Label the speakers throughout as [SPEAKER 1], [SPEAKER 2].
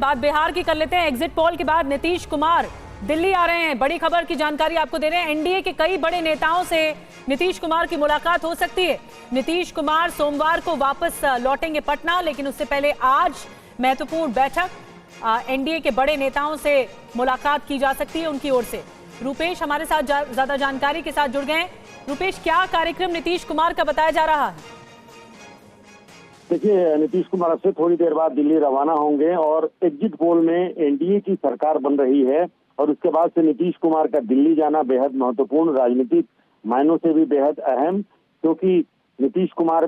[SPEAKER 1] बात बिहार की कर लेते हैं। एग्जिट पोल के बाद नीतीश कुमार दिल्ली आ रहे हैं। बड़ी खबर की जानकारी आपको दे रहे हैं। एनडीए के कई बड़े नेताओं से नीतीश कुमार की मुलाकात हो सकती है। नीतीश कुमार सोमवार को वापस लौटेंगे पटना, लेकिन उससे पहले आज महत्वपूर्ण बैठक एनडीए के बड़े नेताओं से मुलाकात की जा सकती है उनकी ओर से। रूपेश हमारे साथ ज्यादा जानकारी के साथ जुड़ गए हैं। रूपेश, क्या कार्यक्रम नीतीश कुमार का बताया जा रहा है?
[SPEAKER 2] देखिए, नीतीश कुमार अब से थोड़ी देर बाद दिल्ली रवाना होंगे और एग्जिट पोल में एनडीए की सरकार बन रही है और उसके बाद से नीतीश कुमार का दिल्ली जाना बेहद महत्वपूर्ण, राजनीतिक मायनों से भी बेहद अहम, क्योंकि नीतीश कुमार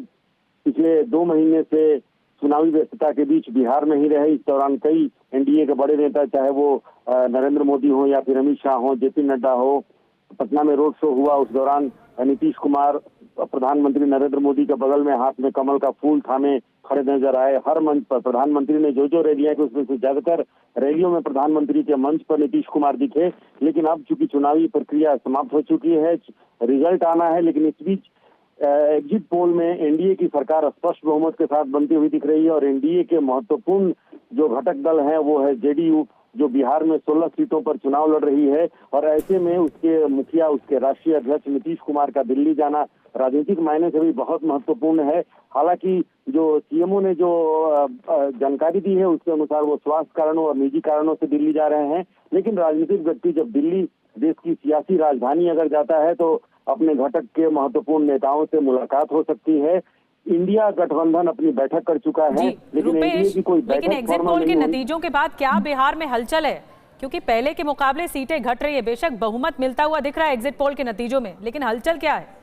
[SPEAKER 2] पिछले 2 महीने से चुनावी व्यस्तता के बीच बिहार में ही रहे। इस दौरान कई एनडीए के बड़े नेता, चाहे वो नरेंद्र मोदी हो या फिर अमित शाह हो, जेपी नड्डा हो, पटना में रोड शो हुआ। उस दौरान नीतीश कुमार प्रधानमंत्री नरेंद्र मोदी के बगल में हाथ में कमल का फूल थामे खड़े नजर आए। हर मंच पर प्रधानमंत्री ने जो रैलियां की उसमें से ज्यादातर रैलियों में प्रधानमंत्री के मंच पर नीतीश कुमार दिखे। लेकिन अब चूंकि चुनावी प्रक्रिया समाप्त हो चुकी है, रिजल्ट आना है, लेकिन इस बीच एग्जिट पोल में एनडीए की सरकार स्पष्ट बहुमत के साथ बनती हुई दिख रही है और एनडीए के महत्वपूर्ण जो घटक दल है वो है जेडीयू, जो बिहार में 16 सीटों पर चुनाव लड़ रही है। और ऐसे में उसके मुखिया, उसके राष्ट्रीय अध्यक्ष नीतीश कुमार का दिल्ली जाना राजनीतिक मायने से भी बहुत महत्वपूर्ण है। हालांकि जो सीएमओ ने जो जानकारी दी है उसके अनुसार वो स्वास्थ्य कारणों और निजी कारणों से दिल्ली जा रहे हैं। लेकिन राजनीतिक व्यक्ति जब दिल्ली, देश की सियासी राजधानी अगर जाता है, तो अपने घटक के महत्वपूर्ण नेताओं से मुलाकात हो सकती है। इंडिया गठबंधन अपनी बैठक कर चुका है, लेकिन एनडीए की कोई बैठक
[SPEAKER 1] एग्जिट पोल के नतीजों के बाद क्या बिहार में हलचल है? क्योंकि पहले के मुकाबले सीटें घट रही है। बेशक बहुमत मिलता हुआ दिख रहा है एग्जिट पोल के नतीजों में, लेकिन हलचल क्या है?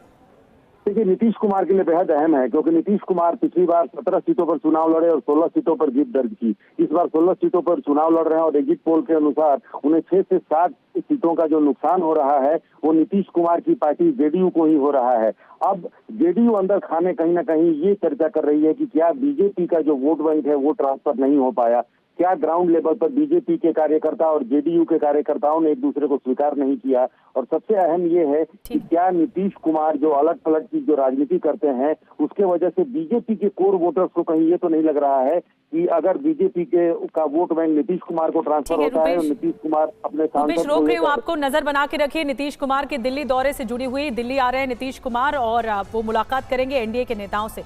[SPEAKER 2] देखिए, नीतीश कुमार के लिए बेहद अहम है, क्योंकि नीतीश कुमार पिछली बार 17 सीटों पर चुनाव लड़े और 16 सीटों पर जीत दर्ज की। इस बार 16 सीटों पर चुनाव लड़ रहे हैं और एग्जिट पोल के अनुसार उन्हें 6 से 7 सीटों का जो नुकसान हो रहा है वो नीतीश कुमार की पार्टी जेडीयू को ही हो रहा है। अब जेडीयू अंदर खाने कहीं ना कहीं ये चर्चा कर रही है कि क्या बीजेपी का जो वोट बैंक है वो ट्रांसफर नहीं हो पाया, क्या ग्राउंड लेवल पर बीजेपी के कार्यकर्ता और जेडीयू के कार्यकर्ताओं ने एक दूसरे को स्वीकार नहीं किया। और सबसे अहम ये है कि क्या नीतीश कुमार जो अलग पलट की जो राजनीति करते हैं उसके वजह से बीजेपी के कोर वोटर्स को कहीं ये तो नहीं लग रहा है कि अगर बीजेपी के का वोट बैंक नीतीश कुमार को ट्रांसफर होता है और नीतीश कुमार अपने सांसद
[SPEAKER 1] रोक रही हूँ आपको, नजर बना के रखिए। नीतीश कुमार के दिल्ली दौरे से जुड़ी हुई, दिल्ली आ रहे हैं नीतीश कुमार और वो मुलाकात करेंगे एनडीए के नेताओं से।